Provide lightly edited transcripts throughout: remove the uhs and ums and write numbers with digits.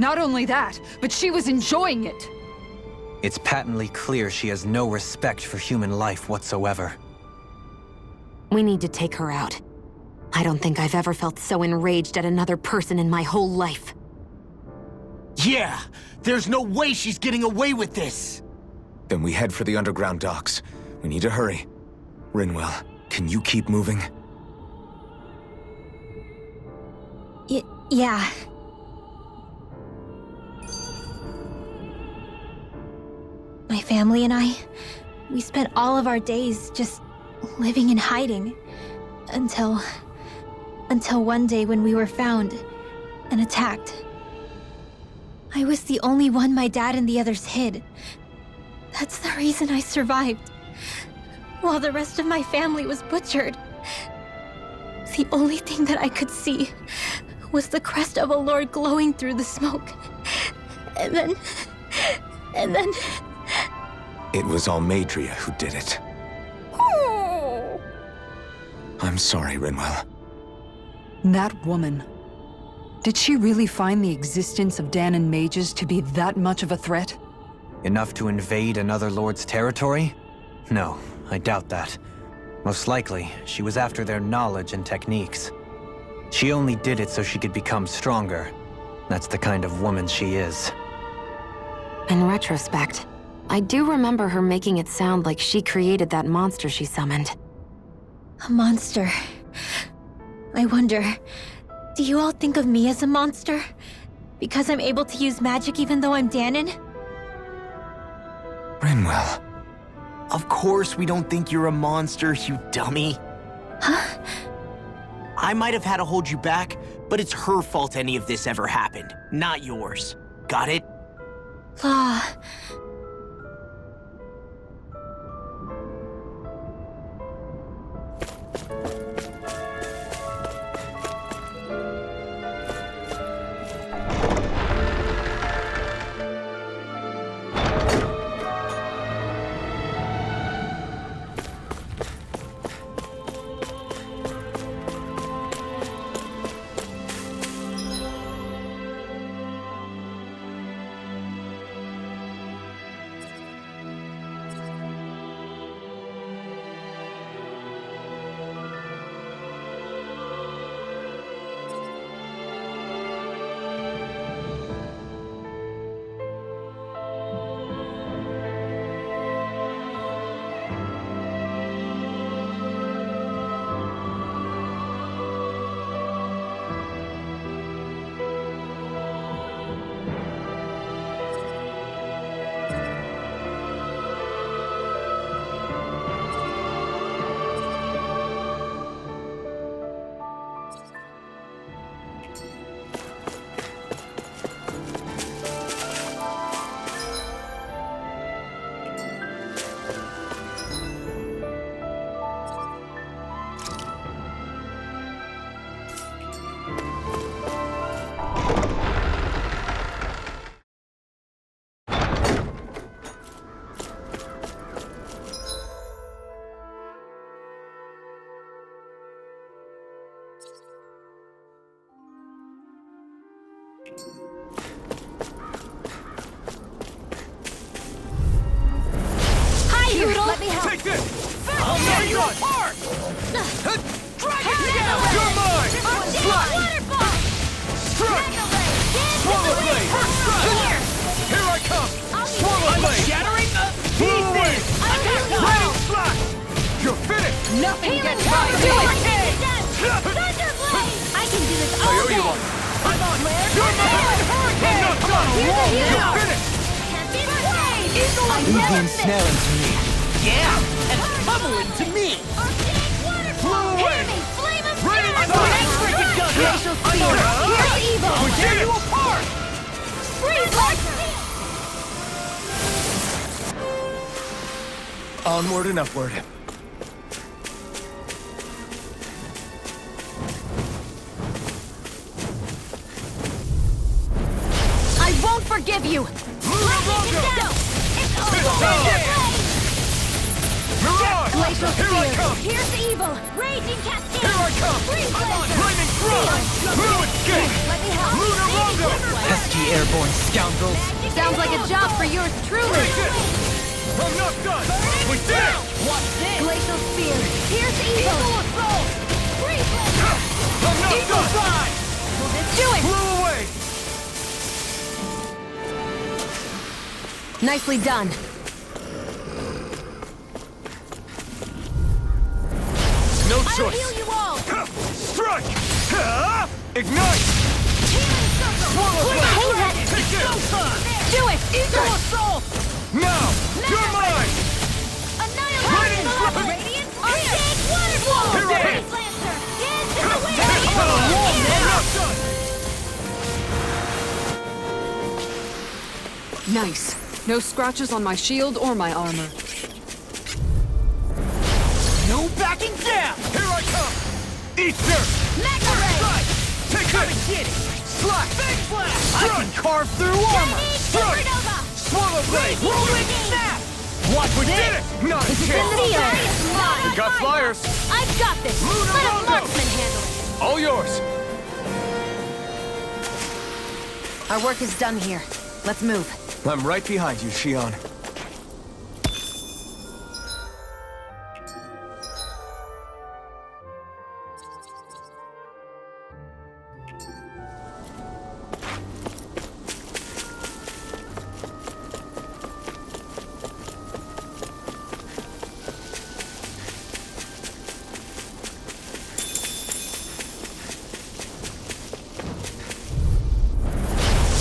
Not only that, but she was enjoying it. It's patently clear she has no respect for human life whatsoever. We need to take her out. I don't think I've ever felt so enraged at another person in my whole life. Yeah! There's no way she's getting away with this! Then we head for the underground docks. We need to hurry. Rinwell, can you keep moving? Yeah. My family and I, we spent all of our days just living in hiding. Until one day when we were found and attacked. I was the only one my dad and the others hid. That's the reason I survived. While the rest of my family was butchered. The only thing that I could see was the crest of a lord glowing through the smoke. And then... It was Almeidrea who did it. I'm sorry, Rinwell. That woman. Did she really find the existence of Dahnan mages to be that much of a threat? Enough to invade another lord's territory? No, I doubt that. Most likely, she was after their knowledge and techniques. She only did it so she could become stronger. That's the kind of woman she is. In retrospect, I do remember her making it sound like she created that monster she summoned. A monster. I wonder, do you all think of me as a monster? Because I'm able to use magic even though I'm Dahnan? Rinwell. Of course we don't think you're a monster, you dummy. Huh? I might have had to hold you back, but it's her fault any of this ever happened, not yours. Got it? Law. Let me help. Take this! I'll tear you apart! Dragon Scale! You're mine! Waterfall! Strike! Swallow Blade! Here! Here I come! Swallow Blade! Shattering the pieces! Lightning Slash! You're finished! Nothing gets Go! by Do me! it! Thunderblade! I can do this all day! I'm on! You're mine! Come on! You're finished! Move the ensnaring to me. Yeah! And pummel into me! Flew away! Raining Slash! Glacial Spear! Here's evil! We tear you apart! Freeze Laser! Onward and upward. I won't forgive you! Mirage! Glacial Here I Spear! come! Here's evil! Raging Cascade! Here I come! Freeze Laser! Flaming Thrust! Blue Escape! Let me help! Lunar Rondo! pesky airborne scoundrels! Sounds like a job for yours truly. I'm not done! We did it! What's this? Glacial Spear. Here's evil. I'm not done! Do it. Blow away! Nicely done. No I'll choice! heal you all. Strike! Ignite! Swallow blade! Hey, that- Take it! Do it. Now! You're mine! Lightning strike! Here I am! I'm not done! Nice. No scratches on my shield or my armor. No backing down! Here I come! Eat dirt! Strike! Take Come it! and get it! Slash! Big blast! I Strike! can carve through armor! Strike! Swallow blade! Rolling snap! Watch We this! did it! Not a chance! We got flyers! I've got this. Luna Let a Rondo! marksman handle it. All yours! Our work is done here. Let's move. I'm right behind you, Shion.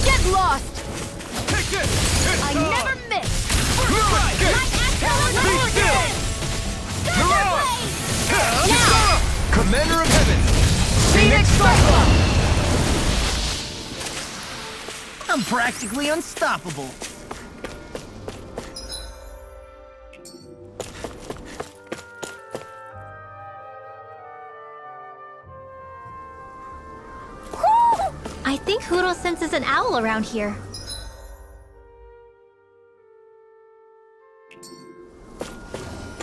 Get lost. Take it! It's I on! never miss. Mirage Gate! Be still! Mirage! Commander of Heaven! Phoenix Cyclone. I'm practically unstoppable. I think Huro senses an owl around here.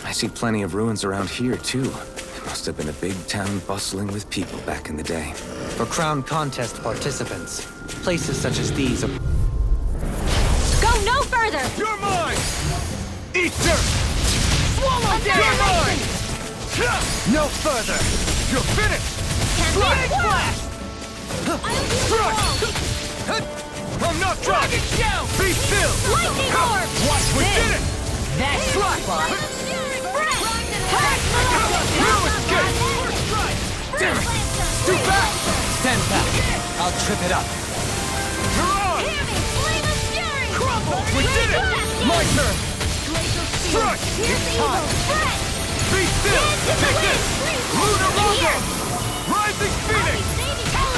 I see plenty of ruins around here, too. It must have been a big town bustling with people back in the day. For Crown Contest participants, places such as these are... Go no further. You're mine! Eat dirt! Swallow You're mine! No further! You're finished! Big blast. Strike! I'm not done! Be still! Lightning orb. Watch we did it! That's Strike! No escape! Damn it! Too fast! Stand back! I'll trip it up. You're on! We did it! My turn! Strike! Be still! Take this! Luna Rondo! Rising Phoenix!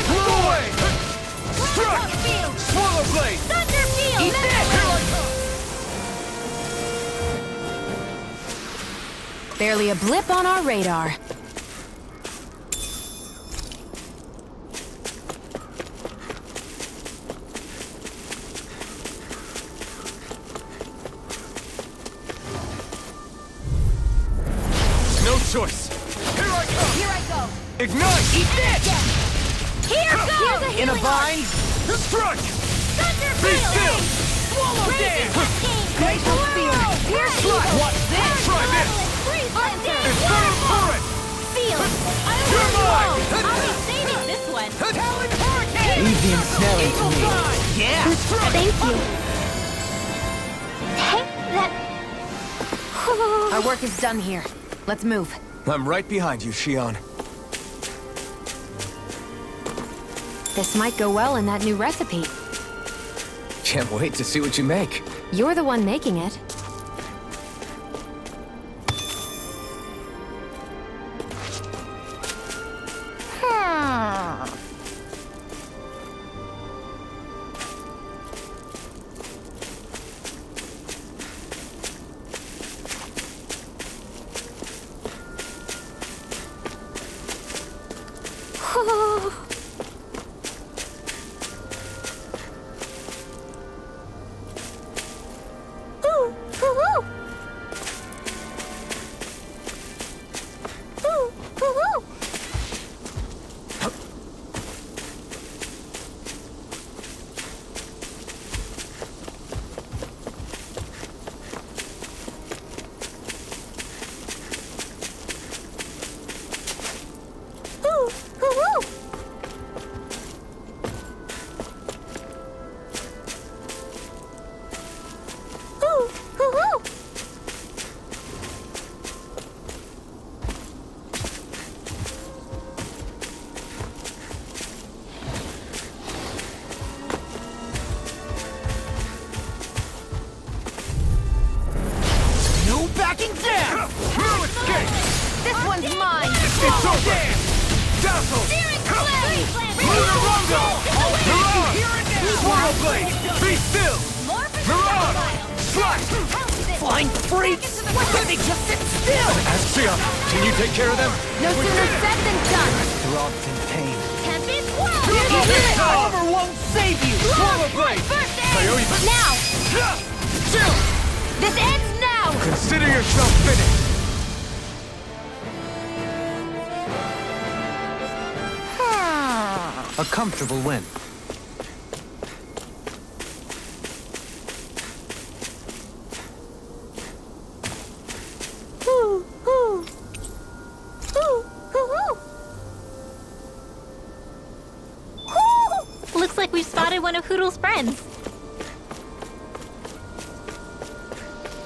Blow away! Strike! Swallow blade! Eat this. Here I come! Barely a blip on our radar. No choice! Here I come! Here I go. Ignite! Eat this. Here goes. In a bind? Strike! Be still! Swallow dance. Glacial Spear. Here's Strike! What's this? Try this! Infernal Torrent! Feel it. You're mine! I'll be saving this one. Talon Hurricane! Easy and snaring to me. Yeah! Thank you. Hey, that... Our work is done here. Let's move. I'm right behind you, Shion. This might go well in that new recipe. Can't wait to see what you make. You're the one making it. mind freaks! Why can't they just sit still? Ascia, can you take care of them? No sooner said than done! Throbs in pain. Can't be swallowed! This armor won't save you! Swallow blade! First I owe aid! you- Now! This ends now! Consider yourself finished! A comfortable win. Looks like we've spotted one of Hoodle's friends.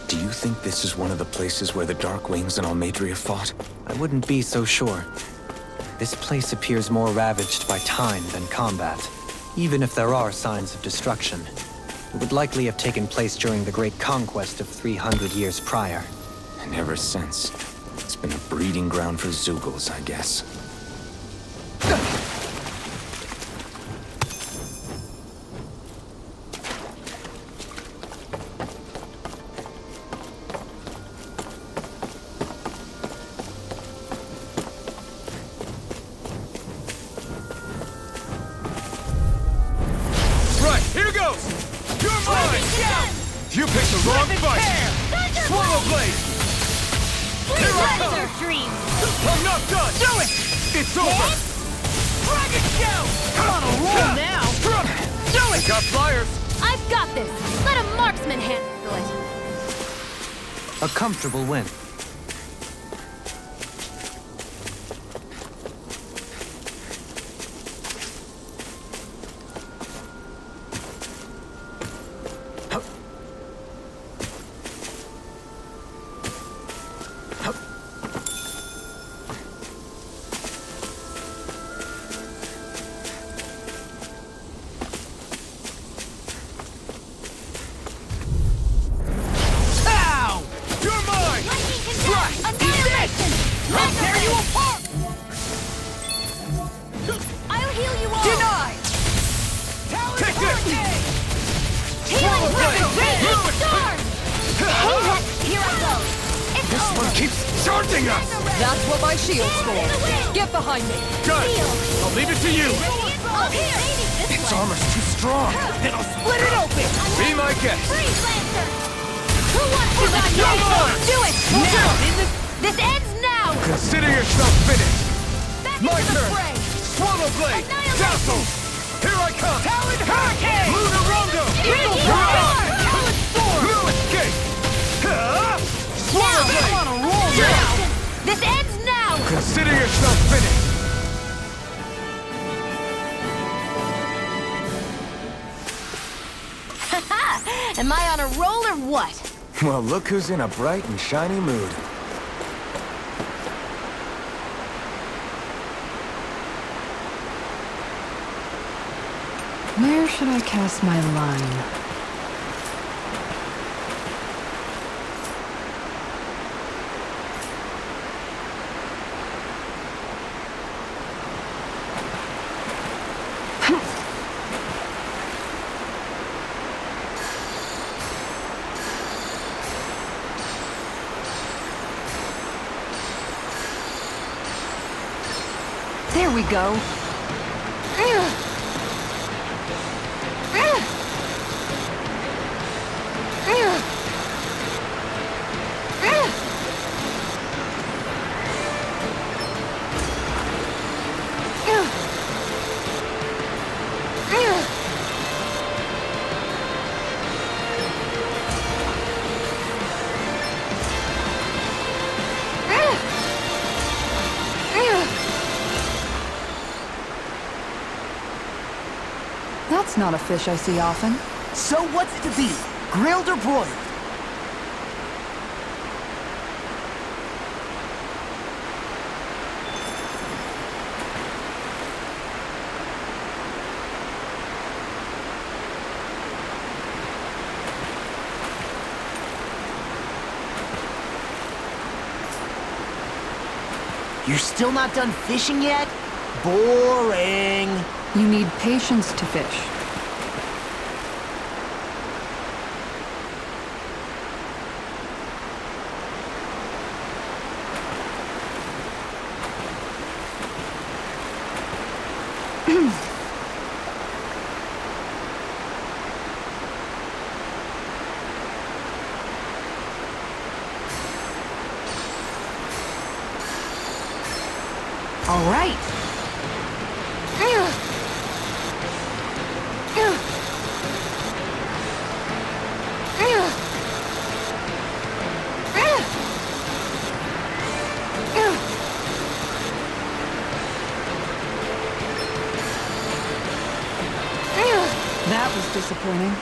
Do you think this is one of the places where the Dark Wings and Almeidria fought? I wouldn't be so sure. This place appears more ravaged by time than combat. Even if there are signs of destruction, it would likely have taken place during the Great Conquest of 300 years prior. And ever since, it's been a breeding ground for Zeugles, I guess. Right, here goes! You're mine! You picked the wrong fight! Swallow blade! Here I come! I'm not done! Do it! It's over! Dragon Shell! Come on, a roll now! Do it! Got flyers! I've got this! Let a marksman handle it! A comfortable win. Ow! You're mine! Right! Annihilation! I'll tear you apart! I'll heal you all! Denied! Take this! Healing blade! weapon! Darn! Here I go! It's This over! one keeps charging us! That's what my shield's for. Get behind me. Good! I'll leave it to you! Up here! Its armor's too strong! Then I'll split it open! Be my guest! Freeze Lancer! Who wants to die Come now? on! Do it! Now! This ends now! Consider yourself finished! Back My into the turn! fray! Swallow blade! Annihilation! Dazzle! Here I come! Talon Hurricane! Lunar Rondo! Eagle Hurrah! Roar! Talon Storm! No escape! Swallow blade! On a roll now! This ends now! Consider yourself finished! Am I on a roll or what? Well, look who's in a bright and shiny mood. Where should I cast my line? There we go. That's not a fish I see often. So what's it to be? Grilled or broiled? You're still not done fishing yet? Boring. You need patience to fish. All right. That was disappointing.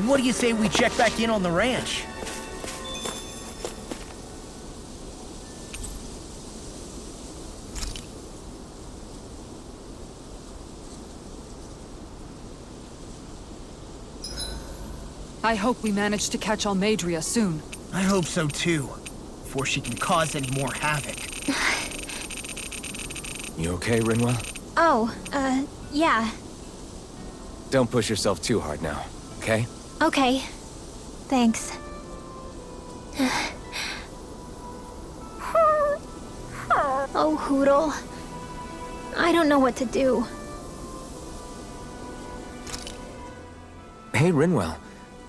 What do you say we check back in on the ranch? I hope we manage to catch Almadria soon. I hope so too, before she can cause any more havoc. You okay, Rinwell? Oh, yeah. Don't push yourself too hard now, okay? Okay. Thanks. Oh, Hootle. I don't know what to do. Hey, Rinwell.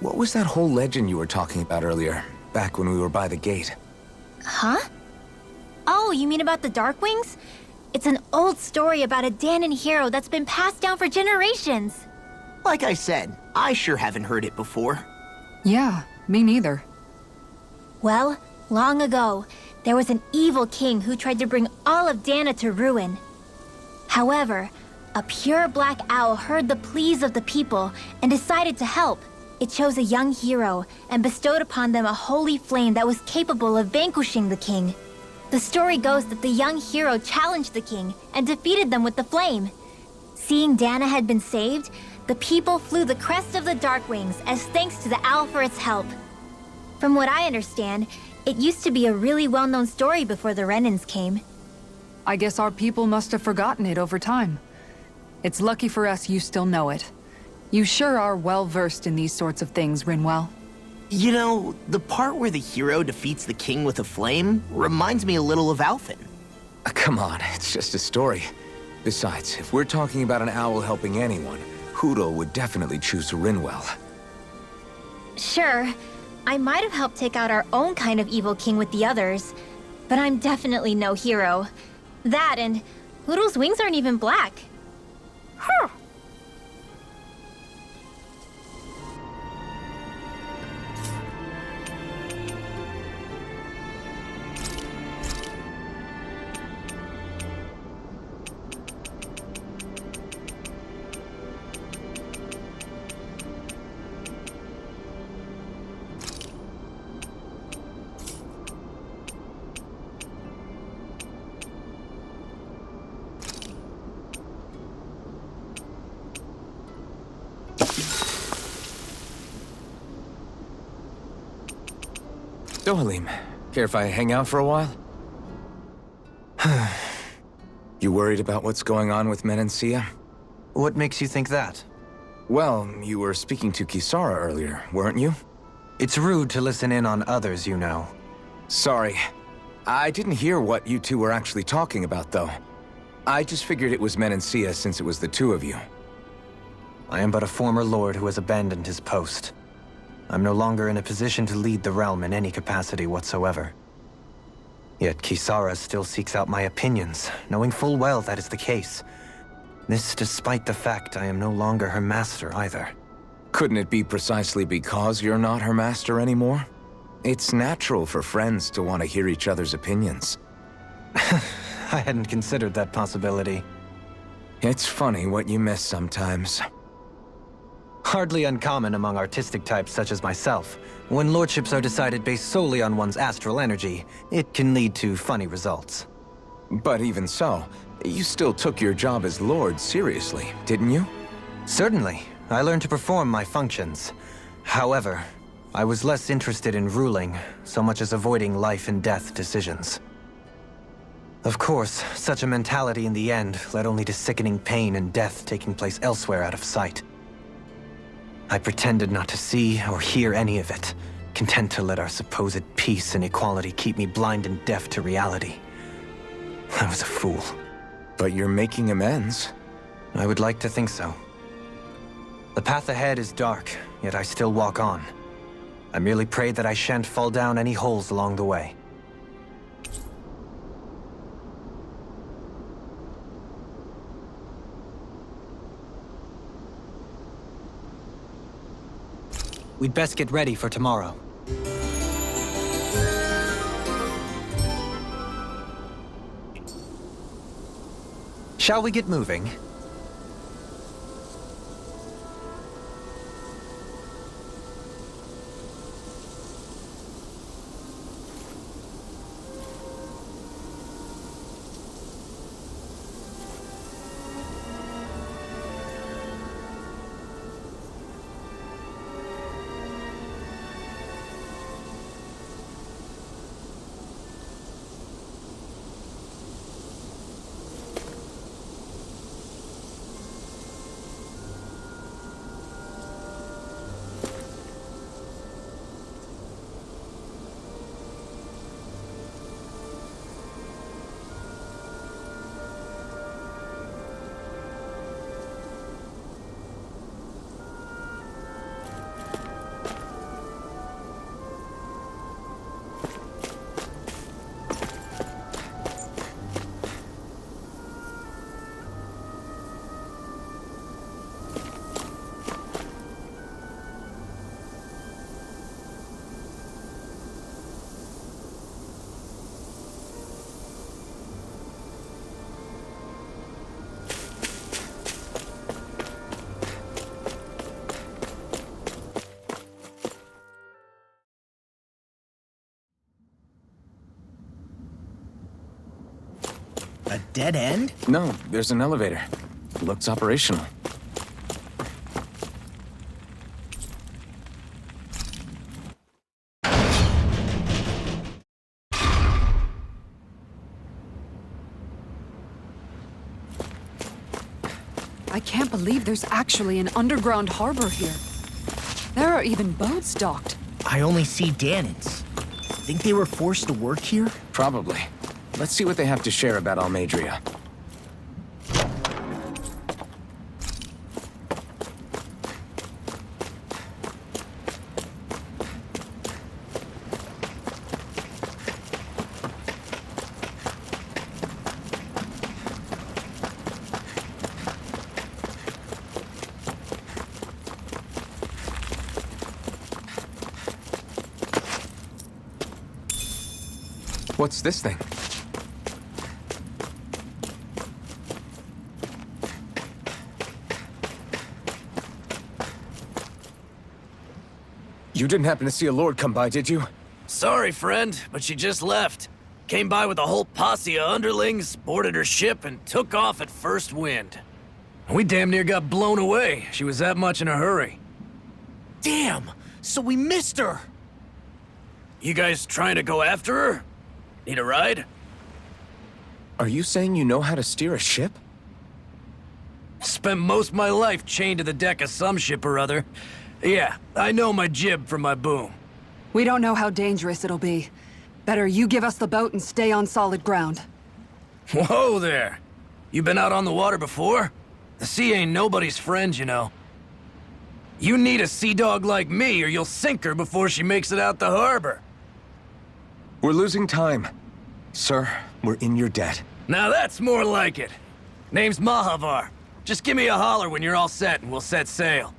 What was that whole legend you were talking about earlier, back when we were by the gate? Huh? Oh, you mean about the Darkwings? It's an old story about a Dahnan hero that's been passed down for generations. Like I said, I sure haven't heard it before. Yeah, me neither. Well, long ago, there was an evil king who tried to bring all of Dahna to ruin. However, a pure black owl heard the pleas of the people and decided to help. It chose a young hero and bestowed upon them a holy flame that was capable of vanquishing the king. The story goes that the young hero challenged the king and defeated them with the flame. Seeing Dahna had been saved, the people flew the crest of the Darkwings as thanks to the owl for its help. From what I understand, it used to be a really well-known story before the Renans came. I guess our people must have forgotten it over time. It's lucky for us you still know it. You sure are well-versed in these sorts of things, Rinwell. You know, the part where the hero defeats the king with a flame reminds me a little of Alphen. Come on, it's just a story. Besides, if we're talking about an owl helping anyone, Hootle would definitely choose Rinwell. Sure, I might have helped take out our own kind of evil king with the others, but I'm definitely no hero. That and Hootle's wings aren't even black. Huh. Dohalim, care if I hang out for a while? You worried about what's going on with Menancia? What makes you think that? Well, you were speaking to Kisara earlier, weren't you? It's rude to listen in on others, you know. Sorry. I didn't hear what you two were actually talking about, though. I just figured it was Menancia since it was the two of you. I am but a former lord who has abandoned his post. I'm no longer in a position to lead the realm in any capacity whatsoever. Yet Kisara still seeks out my opinions, knowing full well that is the case. This despite the fact I am no longer her master either. Couldn't it be precisely because you're not her master anymore? It's natural for friends to want to hear each other's opinions. I hadn't considered that possibility. It's funny what you miss sometimes. Hardly uncommon among artistic types such as myself. When lordships are decided based solely on one's astral energy, it can lead to funny results. But even so, you still took your job as lord seriously, didn't you? Certainly. I learned to perform my functions. However, I was less interested in ruling, so much as avoiding life and death decisions. Of course, such a mentality in the end led only to sickening pain and death taking place elsewhere out of sight. I pretended not to see or hear any of it, content to let our supposed peace and equality keep me blind and deaf to reality. I was a fool. But you're making amends. I would like to think so. The path ahead is dark, yet I still walk on. I merely pray that I shan't fall down any holes along the way. We'd best get ready for tomorrow. Shall we get moving? A dead end? No, there's an elevator. Looks operational. I can't believe there's actually an underground harbor here. There are even boats docked. I only see Dahnans. Think they were forced to work here? Probably. Let's see what they have to share about Almeidrea. What's this thing? You didn't happen to see a lord come by, did you? Sorry, friend, but she just left. Came by with a whole posse of underlings, boarded her ship, and took off at first wind. We damn near got blown away. She was that much in a hurry. Damn! So we missed her! You guys trying to go after her? Need a ride? Are you saying you know how to steer a ship? Spent most of my life chained to the deck of some ship or other. Yeah, I know my jib from my boom. We don't know how dangerous it'll be. Better you give us the boat and stay on solid ground. Whoa there! You been out on the water before? The sea ain't nobody's friend, you know. You need a sea dog like me or you'll sink her before she makes it out the harbor. We're losing time. Sir, we're in your debt. Now that's more like it. Name's Mahavar. Just give me a holler when you're all set and we'll set sail.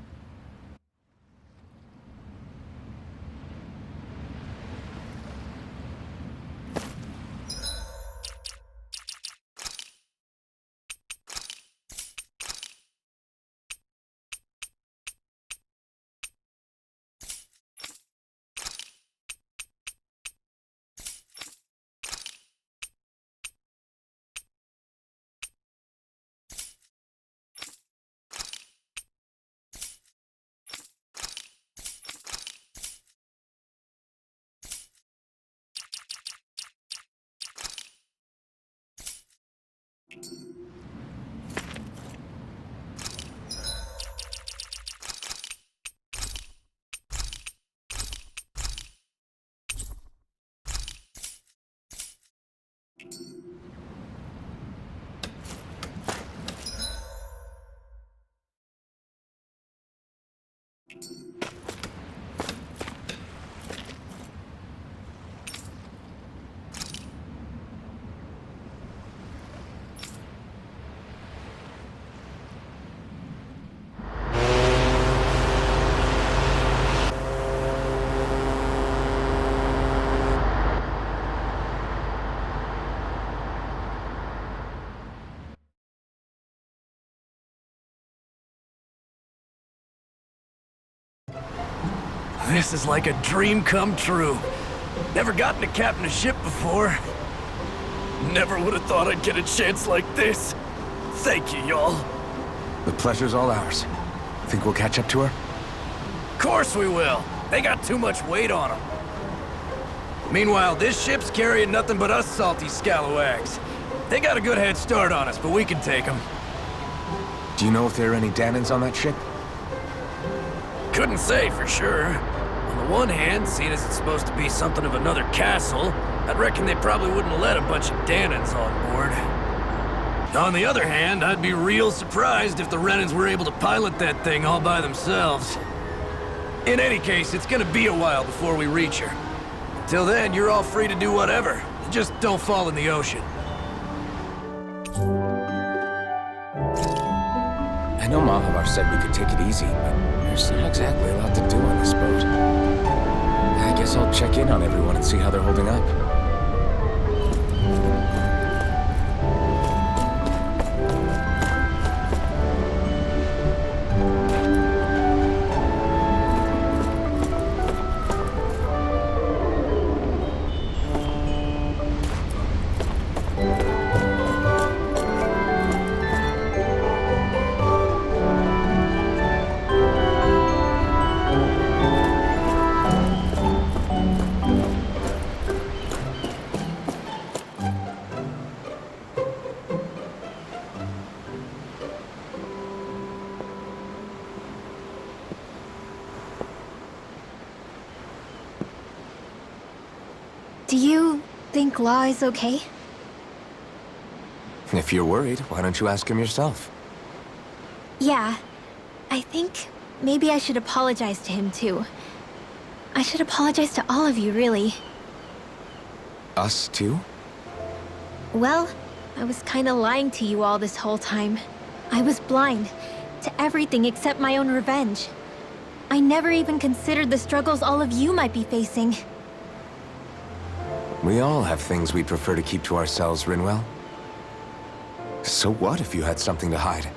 This is like a dream come true. Never gotten to captain a ship before. Never would have thought I'd get a chance like this. Thank you, y'all. The pleasure's all ours. Think we'll catch up to her? Of course we will. They got too much weight on them. Meanwhile, this ship's carrying nothing but us salty scalawags. They got a good head start on us, but we can take them. Do you know if there are any Danans on that ship? Couldn't say for sure. On the one hand, seeing as it's supposed to be something of another castle, I'd reckon they probably wouldn't let a bunch of Danans on board. On the other hand, I'd be real surprised if the Renans were able to pilot that thing all by themselves. In any case, it's gonna be a while before we reach her. Till then, you're all free to do whatever. Just don't fall in the ocean. I know Mahavar said we could take it easy, but there's not exactly a lot to do on this boat. I guess I'll check in on everyone and see how they're holding up. Do you think Law is okay? If you're worried, why don't you ask him yourself? Yeah. I think maybe I should apologize to him too. I should apologize to all of you, really. Us too? Well, I was kinda lying to you all this whole time. I was blind to everything except my own revenge. I never even considered the struggles all of you might be facing. We all have things we'd prefer to keep to ourselves, Rinwell. So what if you had something to hide?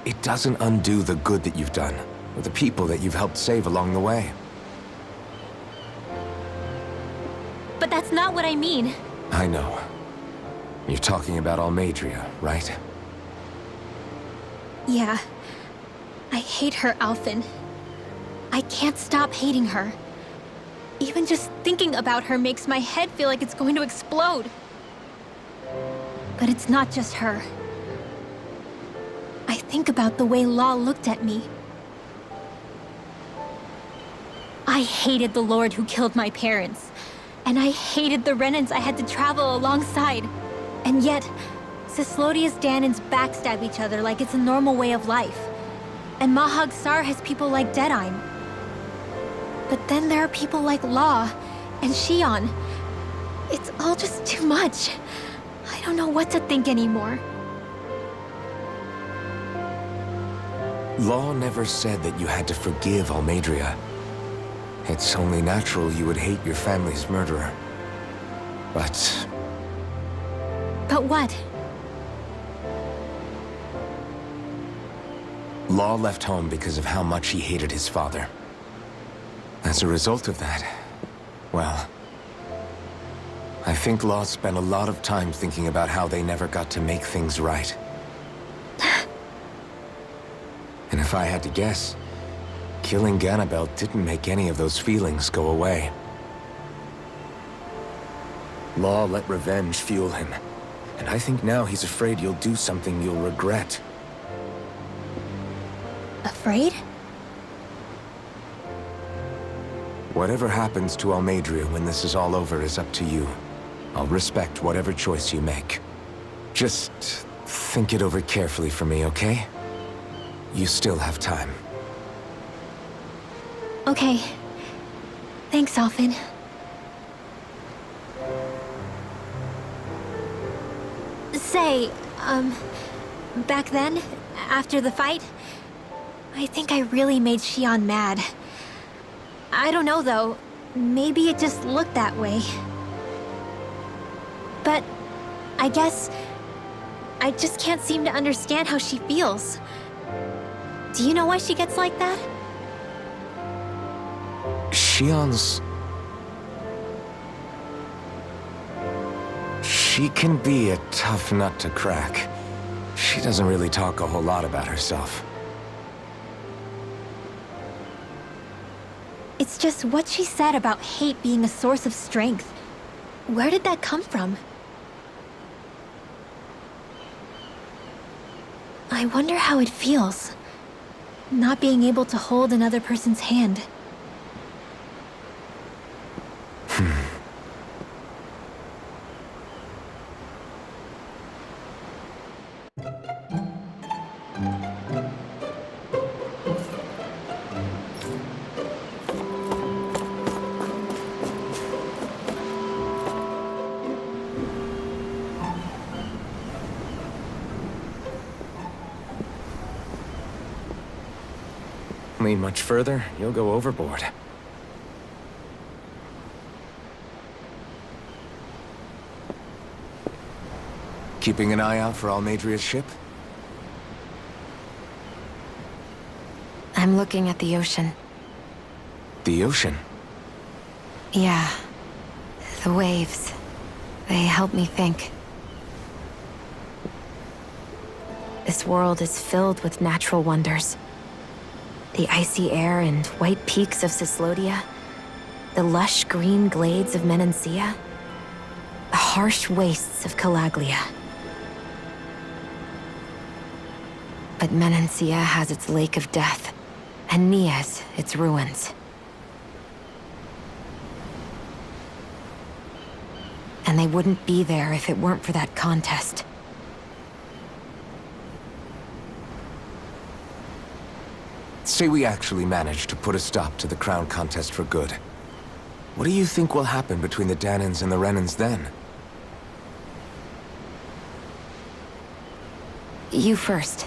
It doesn't undo the good that you've done, or the people that you've helped save along the way. But that's not what I mean. I know. You're talking about Almeidrea, right? Yeah. I hate her, Alphen. I can't stop hating her. Even just thinking about her makes my head feel like it's going to explode. But it's not just her. I think about the way Law looked at me. I hated the Lord who killed my parents. And I hated the Renans I had to travel alongside. And yet, Cyslodia's Danans backstab each other like it's a normal way of life. And Mahag Saar has people like Deadeye. But then there are people like Law and Xion. It's all just too much. I don't know what to think anymore. Law never said that you had to forgive Almeidrea. It's only natural you would hate your family's murderer. But But what? Law left home because of how much he hated his father. As a result of that, well, I think Law spent a lot of time thinking about how they never got to make things right. And if I had to guess, killing Ganabel didn't make any of those feelings go away. Law let revenge fuel him, and I think now he's afraid you'll do something you'll regret. Afraid? Whatever happens to Almeidrea when this is all over is up to you. I'll respect whatever choice you make. Just think it over carefully for me, okay? You still have time. Okay. Thanks, Alphen. Say, back then, after the fight, I think I really made Xion mad. I don't know, though. Maybe it just looked that way. But I guess I just can't seem to understand how she feels. Do you know why she gets like that? Xion's... She can be a tough nut to crack. She doesn't really talk a whole lot about herself. It's just what she said about hate being a source of strength. Where did that come from? I wonder how it feels, not being able to hold another person's hand. Lean much further, you'll go overboard. Keeping an eye out for Almeidria's ship? I'm looking at the ocean. The ocean? Yeah. The waves. They help me think. This world is filled with natural wonders. The icy air and white peaks of Cyslodia, the lush green glades of Menancia, the harsh wastes of Calaglia. But Menancia has its Lake of Death, and Nias its ruins. And they wouldn't be there if it weren't for that contest. Say we actually manage to put a stop to the crown contest for good. What do you think will happen between the Dahnans and the Renans then? You first.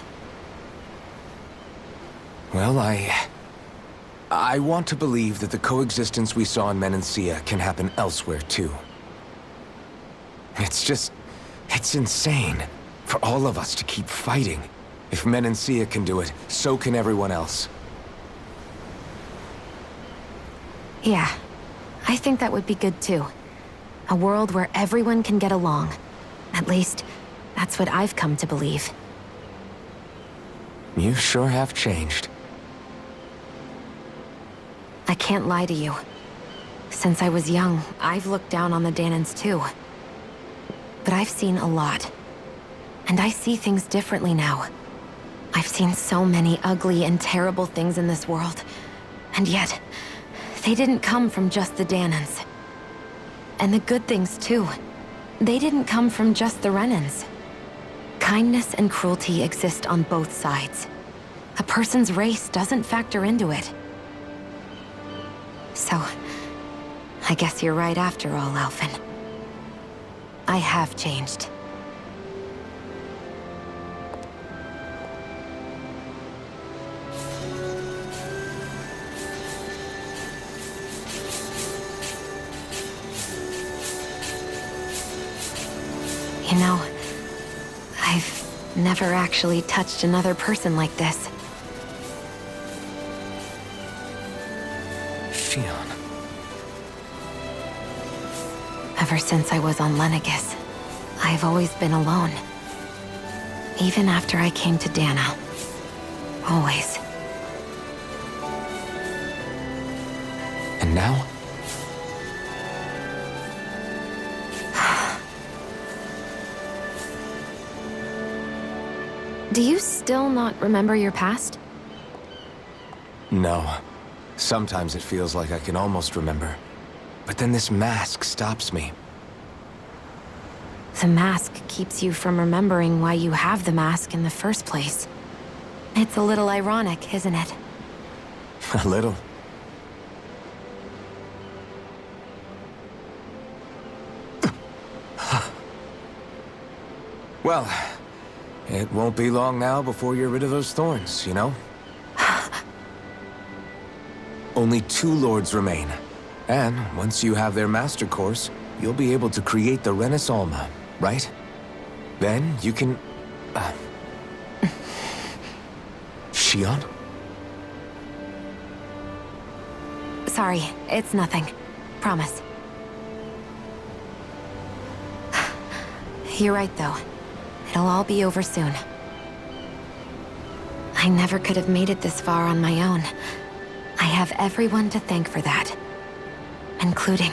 Well, I want to believe that the coexistence we saw in Menancia can happen elsewhere, too. It's insane for all of us to keep fighting. If Menancia can do it, so can everyone else. Yeah, I think that would be good too. A world where everyone can get along. At least, that's what I've come to believe. You sure have changed. I can't lie to you. Since I was young, I've looked down on the Dahnans too. But I've seen a lot. And I see things differently now. I've seen so many ugly and terrible things in this world. And yet, they didn't come from just the Dahnans. And the good things too. They didn't come from just the Renans. Kindness and cruelty exist on both sides. A person's race doesn't factor into it. So, I guess you're right after all, Alphen. I have changed. You know, I've never actually touched another person like this. Xion. Ever since I was on Lenegis, I've always been alone. Even after I came to Dahna. Always. And now? Do you still not remember your past? No. Sometimes it feels like I can almost remember. But then this mask stops me. The mask keeps you from remembering why you have the mask in the first place. It's a little ironic, isn't it? A little. Well, it won't be long now before you're rid of those thorns, you know? Only 2 lords remain. And once you have their master course, you'll be able to create the Renis Alma, right? Then you can... Shionne? Sorry, it's nothing. Promise. You're right, though. It'll all be over soon. I never could have made it this far on my own. I have everyone to thank for that. Including...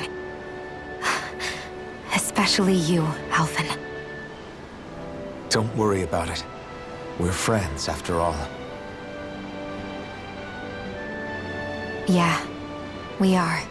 especially you, Alphen. Don't worry about it. We're friends, after all. Yeah, we are.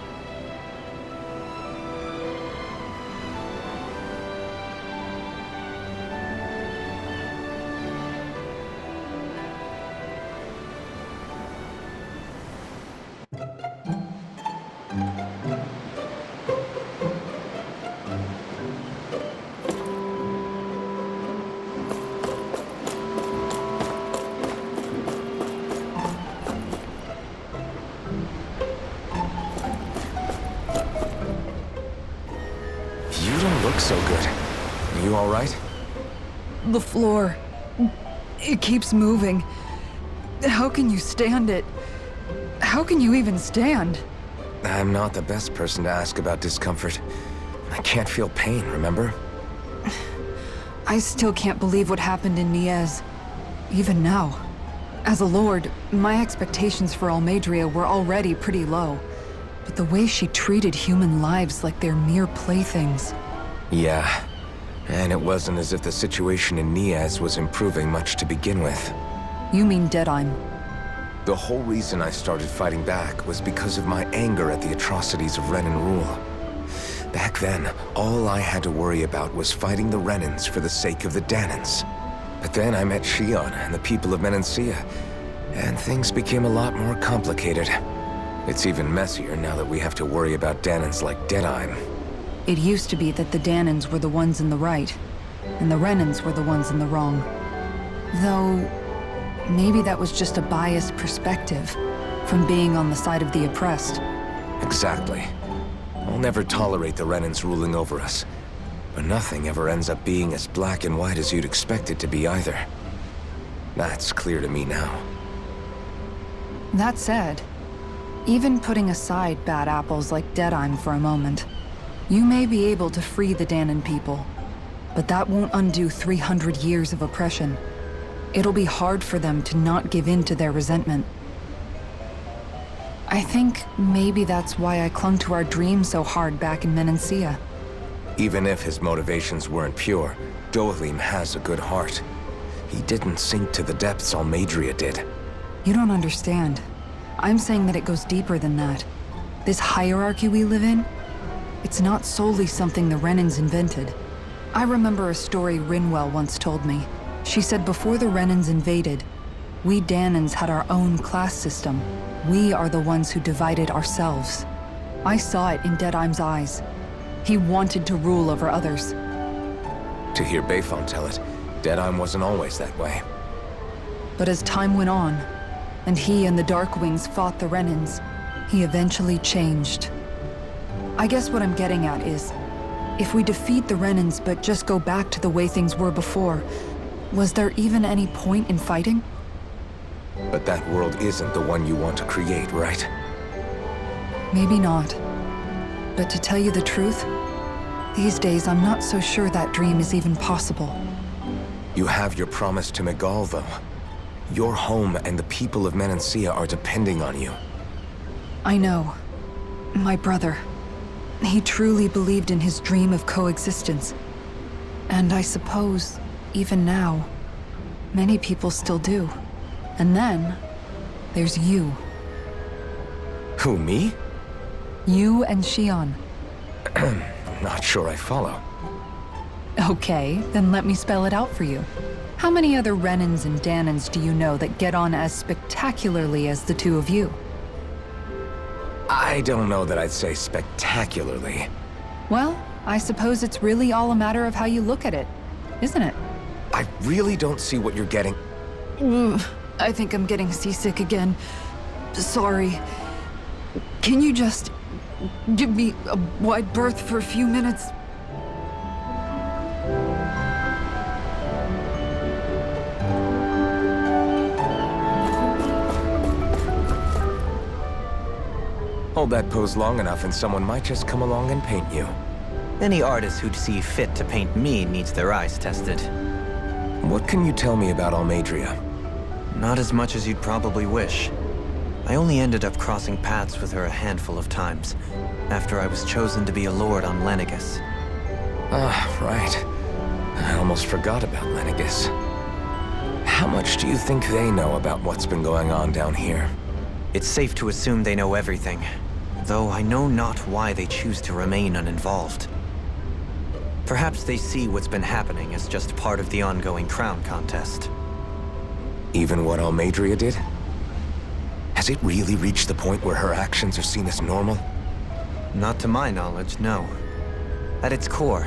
You don't look so good. Are you all right? The floor. It keeps moving. How can you stand it? How can you even stand? I'm not the best person to ask about discomfort. I can't feel pain, remember? I still can't believe what happened in Niez. Even now. As a lord, my expectations for Almeidrea were already pretty low. But the way she treated human lives like they're mere playthings. Yeah. And it wasn't as if the situation in Niez was improving much to begin with. You mean Deadheim? The whole reason I started fighting back was because of my anger at the atrocities of Renin rule. Back then, all I had to worry about was fighting the Renins for the sake of the Dahnans. But then I met Shionne and the people of Menancia, and things became a lot more complicated. It's even messier now that we have to worry about Dahnans like Deadheim. It used to be that the Dahnans were the ones in the right, and the Renins were the ones in the wrong. Though, maybe that was just a biased perspective from being on the side of the oppressed. Exactly. I'll never tolerate the Renins ruling over us. But nothing ever ends up being as black and white as you'd expect it to be either. That's clear to me now. That said, even putting aside bad apples like Deadheim for a moment, you may be able to free the Dahnan people, but that won't undo 300 years of oppression. It'll be hard for them to not give in to their resentment. I think maybe that's why I clung to our dream so hard back in Menancia. Even if his motivations weren't pure, Dohalim has a good heart. He didn't sink to the depths Almeidrea did. You don't understand. I'm saying that it goes deeper than that. This hierarchy we live in, it's not solely something the Renins invented. I remember a story Rinwell once told me. She said before the Renins invaded, we Dahnans had our own class system. We are the ones who divided ourselves. I saw it in Deadheim's eyes. He wanted to rule over others. To hear Bayfon tell it, Deadheim wasn't always that way. But as time went on, and he and the Darkwings fought the Renins, he eventually changed. I guess what I'm getting at is, if we defeat the Renins but just go back to the way things were before, was there even any point in fighting? But that world isn't the one you want to create, right? Maybe not. But to tell you the truth, these days I'm not so sure that dream is even possible. You have your promise to Megal, though. Your home and the people of Menancia are depending on you. I know. My brother. He truly believed in his dream of coexistence. And I suppose, even now, many people still do. And then, there's you. Who, me? You and Shionne. Not sure I follow. Okay, then let me spell it out for you. How many other Renins and Dahnans do you know that get on as spectacularly as the two of you? I don't know that I'd say spectacularly. Well, I suppose it's really all a matter of how you look at it, isn't it? I really don't see what you're getting. I think I'm getting seasick again. Sorry. Can you just give me a wide berth for a few minutes? Hold that pose long enough and someone might just come along and paint you. Any artist who'd see fit to paint me needs their eyes tested. What can you tell me about Almeidrea? Not as much as you'd probably wish. I only ended up crossing paths with her a handful of times, after I was chosen to be a lord on Lenegis. Ah, right. I almost forgot about Lenegis. How much do you think they know about what's been going on down here? It's safe to assume they know everything, though I know not why they choose to remain uninvolved. Perhaps they see what's been happening as just part of the ongoing crown contest. Even what Almeidrea did? Has it really reached the point where her actions are seen as normal? Not to my knowledge, no. At its core,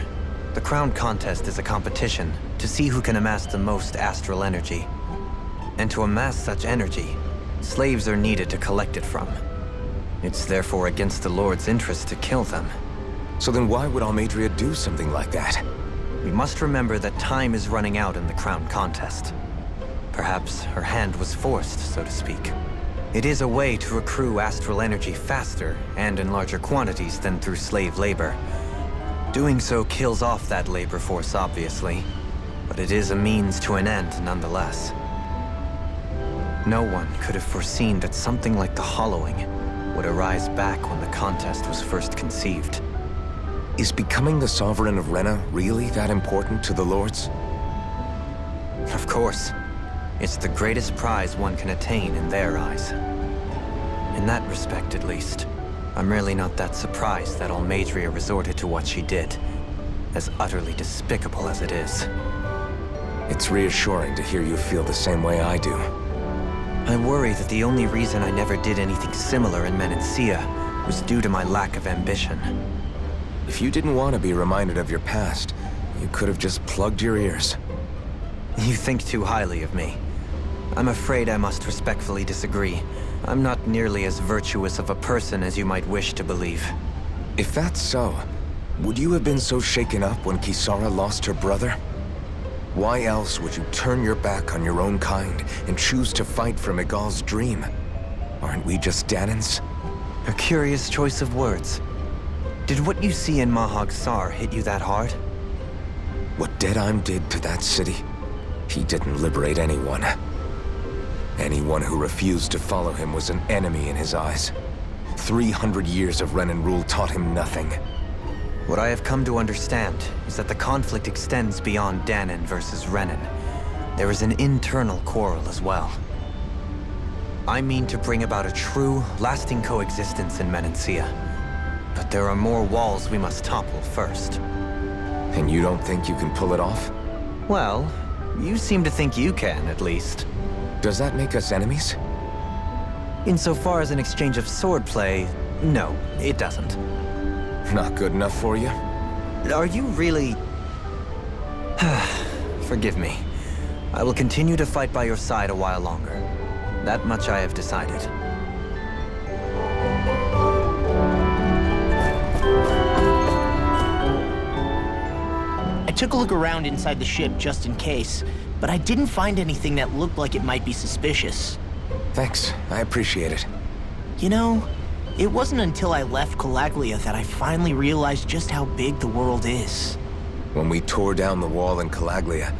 the crown contest is a competition to see who can amass the most astral energy. And to amass such energy, slaves are needed to collect it from. It's therefore against the Lord's interest to kill them. So then why would Almeidrea do something like that? We must remember that time is running out in the crown contest. Perhaps her hand was forced, so to speak. It is a way to accrue astral energy faster and in larger quantities than through slave labor. Doing so kills off that labor force, obviously, but it is a means to an end nonetheless. No one could have foreseen that something like the Hollowing would arise back when the contest was first conceived. Is becoming the Sovereign of Rena really that important to the Lords? Of course. It's the greatest prize one can attain in their eyes. In that respect, at least, I'm really not that surprised that Almeidrea resorted to what she did, as utterly despicable as it is. It's reassuring to hear you feel the same way I do. I worry that the only reason I never did anything similar in Menancia was due to my lack of ambition. If you didn't want to be reminded of your past, you could have just plugged your ears. You think too highly of me. I'm afraid I must respectfully disagree. I'm not nearly as virtuous of a person as you might wish to believe. If that's so, would you have been so shaken up when Kisara lost her brother? Why else would you turn your back on your own kind and choose to fight for Miguel's dream? Aren't we just Danans? A curious choice of words. Did what you see in Mahag Saar hit you that hard? What Deadheim did to that city, he didn't liberate anyone. Anyone who refused to follow him was an enemy in his eyes. 300 years of Renan rule taught him nothing. What I have come to understand is that the conflict extends beyond Danan versus Renan. There is an internal quarrel as well. I mean to bring about a true, lasting coexistence in Menancia. But there are more walls we must topple first. And you don't think you can pull it off? Well, you seem to think you can, at least. Does that make us enemies? Insofar as an exchange of swordplay, no, it doesn't. Not good enough for you? Are you really... Forgive me. I will continue to fight by your side a while longer. That much I have decided. I took a look around inside the ship just in case, but I didn't find anything that looked like it might be suspicious. Thanks, I appreciate it. You know, it wasn't until I left Calaglia that I finally realized just how big the world is. When we tore down the wall in Calaglia,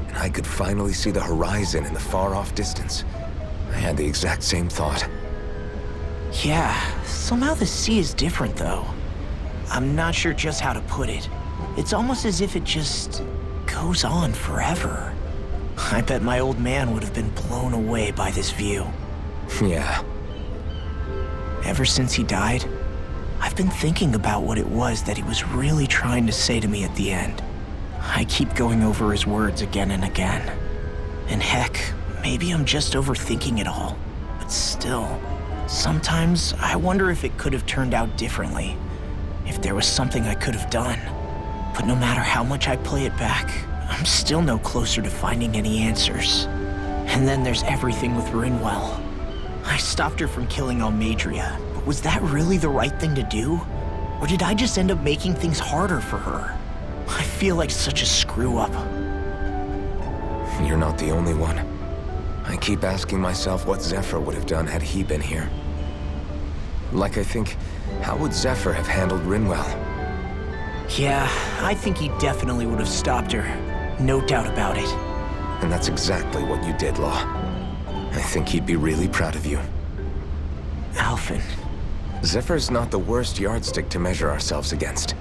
and I could finally see the horizon in the far-off distance, I had the exact same thought. Yeah, somehow the sea is different though. I'm not sure just how to put it. It's almost as if it just goes on forever. I bet my old man would have been blown away by this view. Yeah. Ever since he died, I've been thinking about what it was that he was really trying to say to me at the end. I keep going over his words again and again. And heck, maybe I'm just overthinking it all. But still, sometimes I wonder if it could have turned out differently. If there was something I could have done. But no matter how much I play it back, I'm still no closer to finding any answers. And then there's everything with Rinwell. I stopped her from killing Almadria, but was that really the right thing to do? Or did I just end up making things harder for her? I feel like such a screw-up. You're not the only one. I keep asking myself what Zephyr would have done had he been here. Like I think, how would Zephyr have handled Rinwell? Yeah, I think he definitely would have stopped her. No doubt about it. And that's exactly what you did, Law. I think he'd be really proud of you. Alphen. Zephyr's not the worst yardstick to measure ourselves against.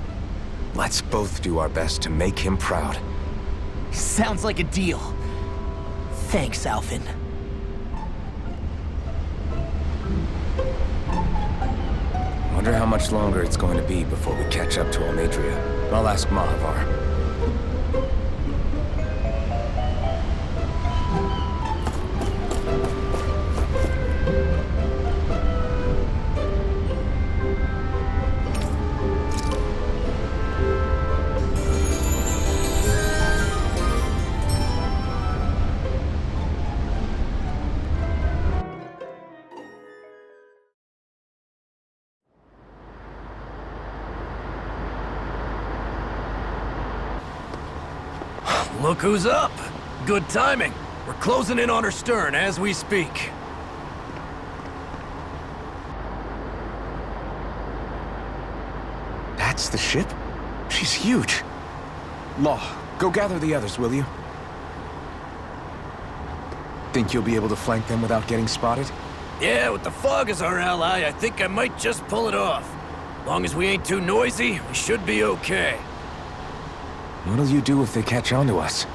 Let's both do our best to make him proud. Sounds like a deal. Thanks, Alphen. Wonder how much longer it's going to be before we catch up to Almadria. I'll ask Mahavar. Look who's up! Good timing. We're closing in on her stern as we speak. That's the ship? She's huge. Law, go gather the others, will you? Think you'll be able to flank them without getting spotted? Yeah, with the fog as our ally, I think I might just pull it off. Long as we ain't too noisy, we should be okay. What'll you do if they catch on to us?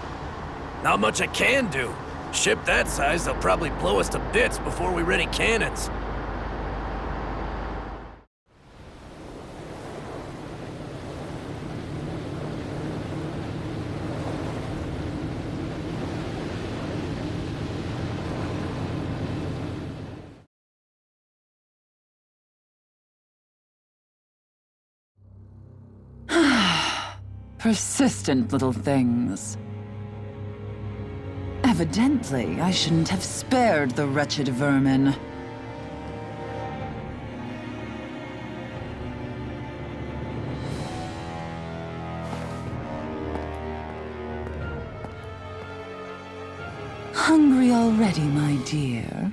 Not much I can do. Ship that size, they'll probably blow us to bits before we ready cannons. Persistent little things. Evidently, I shouldn't have spared the wretched vermin. Hungry already, my dear?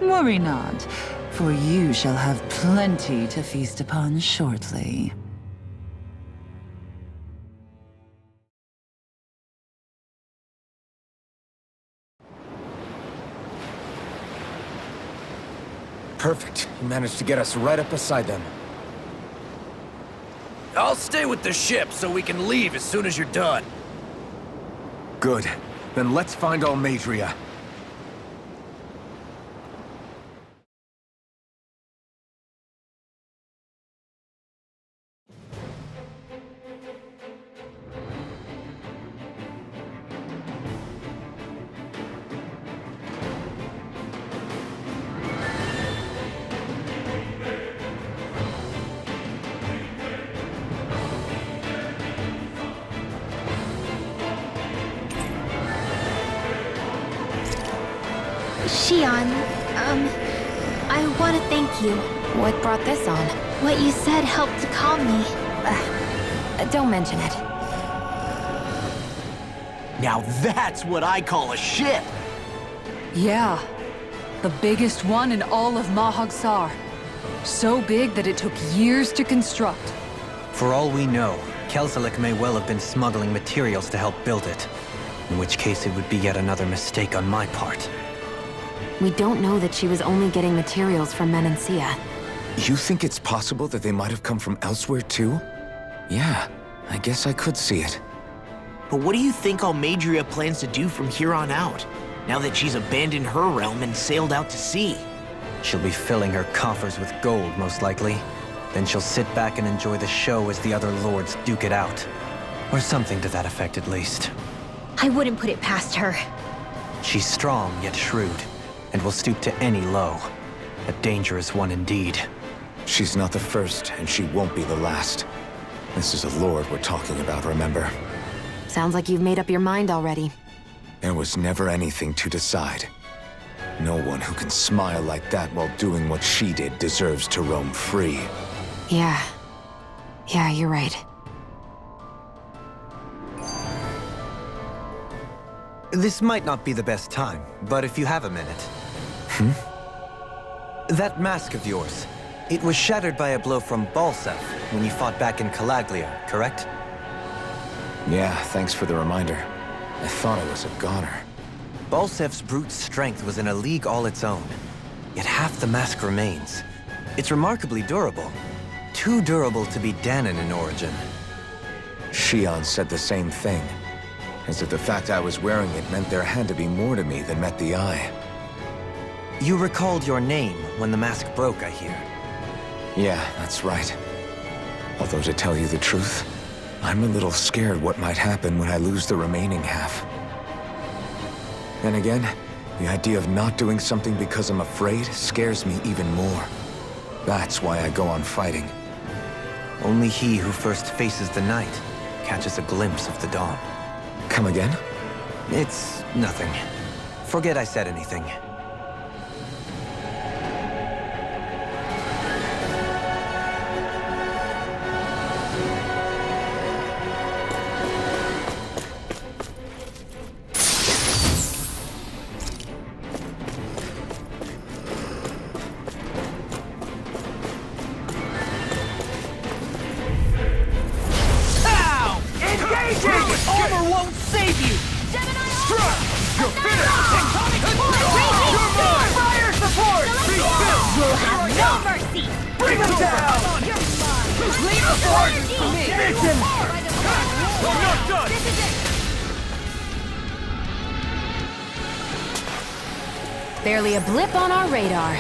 Worry not, for you shall have plenty to feast upon shortly. Perfect. You managed to get us right up beside them. I'll stay with the ship so we can leave as soon as you're done. Good. Then let's find Almadria. Xion, I want to thank you. What brought this on? What you said helped to calm me. Don't mention it. Now that's what I call a ship! Yeah. The biggest one in all of Mahag Saar. So big that it took years to construct. For all we know, Kelzelik may well have been smuggling materials to help build it. In which case it would be yet another mistake on my part. We don't know that she was only getting materials from Menancia. You think it's possible that they might have come from elsewhere too? Yeah, I guess I could see it. But what do you think Almadria plans to do from here on out, now that she's abandoned her realm and sailed out to sea? She'll be filling her coffers with gold, most likely. Then she'll sit back and enjoy the show as the other lords duke it out. Or something to that effect, at least. I wouldn't put it past her. She's strong, yet shrewd, and will stoop to any low. A dangerous one indeed. She's not the first, and she won't be the last. This is a lord we're talking about, remember? Sounds like you've made up your mind already. There was never anything to decide. No one who can smile like that while doing what she did deserves to roam free. Yeah. Yeah, you're right. This might not be the best time, but if you have a minute. That mask of yours, it was shattered by a blow from Balseph when you fought back in Calaglia, correct? Yeah, thanks for the reminder. I thought I was a goner. Balsef's brute strength was in a league all its own. Yet half the mask remains. It's remarkably durable. Too durable to be Dahnan in origin. Shion said the same thing. As if the fact I was wearing it meant there had to be more to me than met the eye. You recalled your name when the mask broke, I hear. Yeah, that's right. Although to tell you the truth, I'm a little scared what might happen when I lose the remaining half. Then again, the idea of not doing something because I'm afraid scares me even more. That's why I go on fighting. Only he who first faces the night catches a glimpse of the dawn. Come again? It's nothing. Forget I said anything. Armor won't save you! Struck! You're finished! You're mine! Fire support! Be still! You'll have no mercy! Bring him down! You're mine! Leave the force to me! Mission! I'm not done! This is it! Barely a blip on our radar.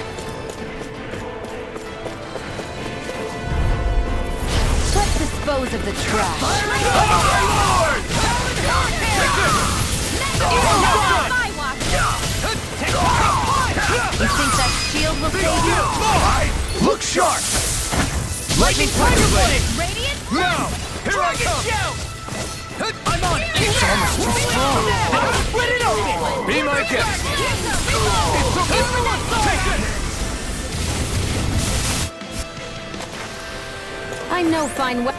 Let's dispose of the trash. Lord! You think that shield will save you? Look sharp! Lightning Thunder Blade! Radiant? Now! Here I come! I'm on it! It's almost too strong! Split it open! Be my guest! It's okay! Take this! I know fine well.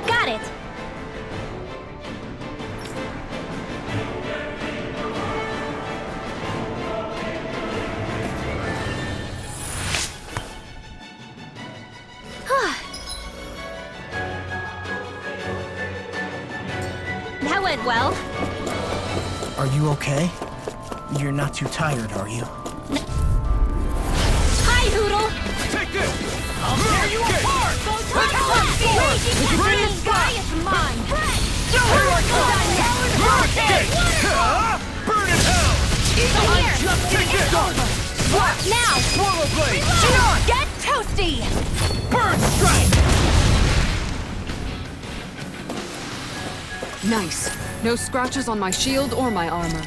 Got it! That went well. Are you okay? You're not too tired, are you? Hi, Hoodle! Take this! I'll tear you apart! The green sky is mine! Here I come! Rocket! Burn in hell! Take this! What now? Swallow Blade! Get toasty! Burn Strike! Nice. No scratches on my shield or my armor.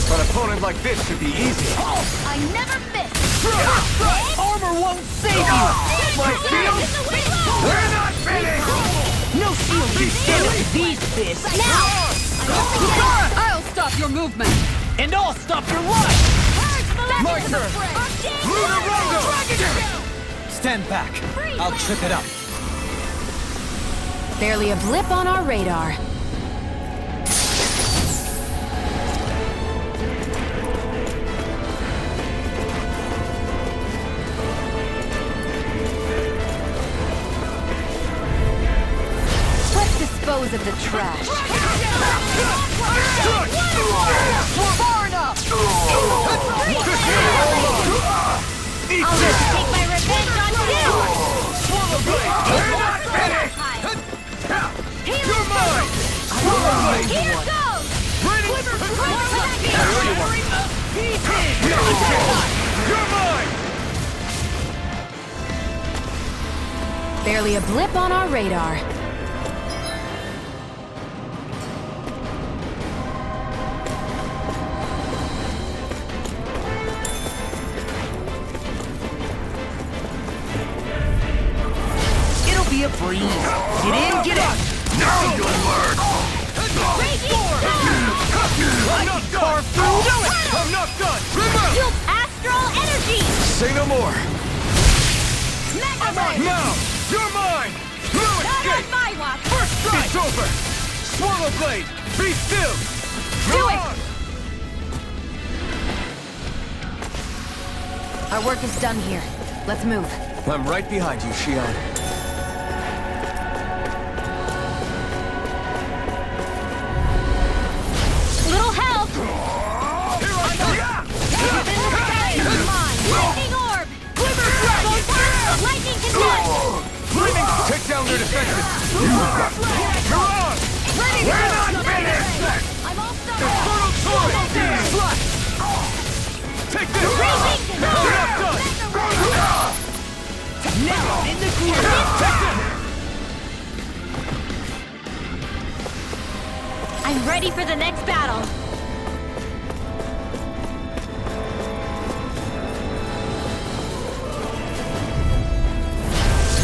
An opponent like this should be easy. I never miss! Armor won't save you! My shield? We're not finished! No shield can stand up to these fists! Now! I'll stop your movement! And I'll stop your life! My turn! Lunar Rondo! Stand back. I'll trip it up. Barely a blip on our radar. Let's dispose of the trash. Far enough! I'll just take my revenge on you! Swallow blade! You're mine! Swallow blade! Here goes! Ready? You're mine! Barely a blip on our radar. It'll be a breeze. Get in, get out. Now you'll learn! I'm not done! I'm not done! Use astral energy! Say no more! Mega Man! Now! You're mine! No Not on escape! my watch! First strike! It's over! Swallow blade! Be still! Do Go it! on! Our work is done here. Let's move. I'm right behind you, Shion. Little help! Here I Mine! Lightning orb! Lightning conduct! Take down their defenses! You're on! We're not finished! I'm all stuck! Infernal Torrent! Slash! Take this! You're not done! Now, in the groove. Take this! I'm ready for the next battle!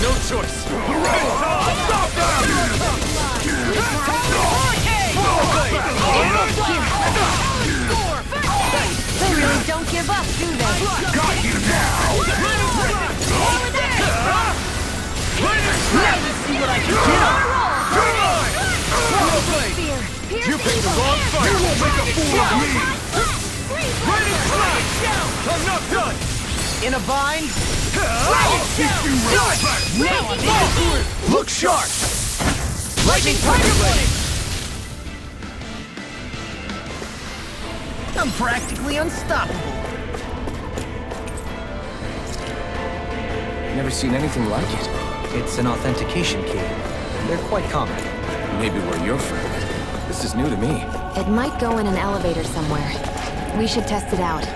No choice! Stop them! They really don't give up, do they? Got you now! Now let's see what I can do. You're mine! Swallow blade! You picked the wrong fight! You won't make a fool of me! Ready, slash! I'm not done! In a bind. Now I'm look sharp! Lightning Tiger Blade. I'm practically unstoppable. Never seen anything like it. It's an authentication key. They're quite common. Maybe we're your friend. This is new to me. It might go in an elevator somewhere. We should test it out.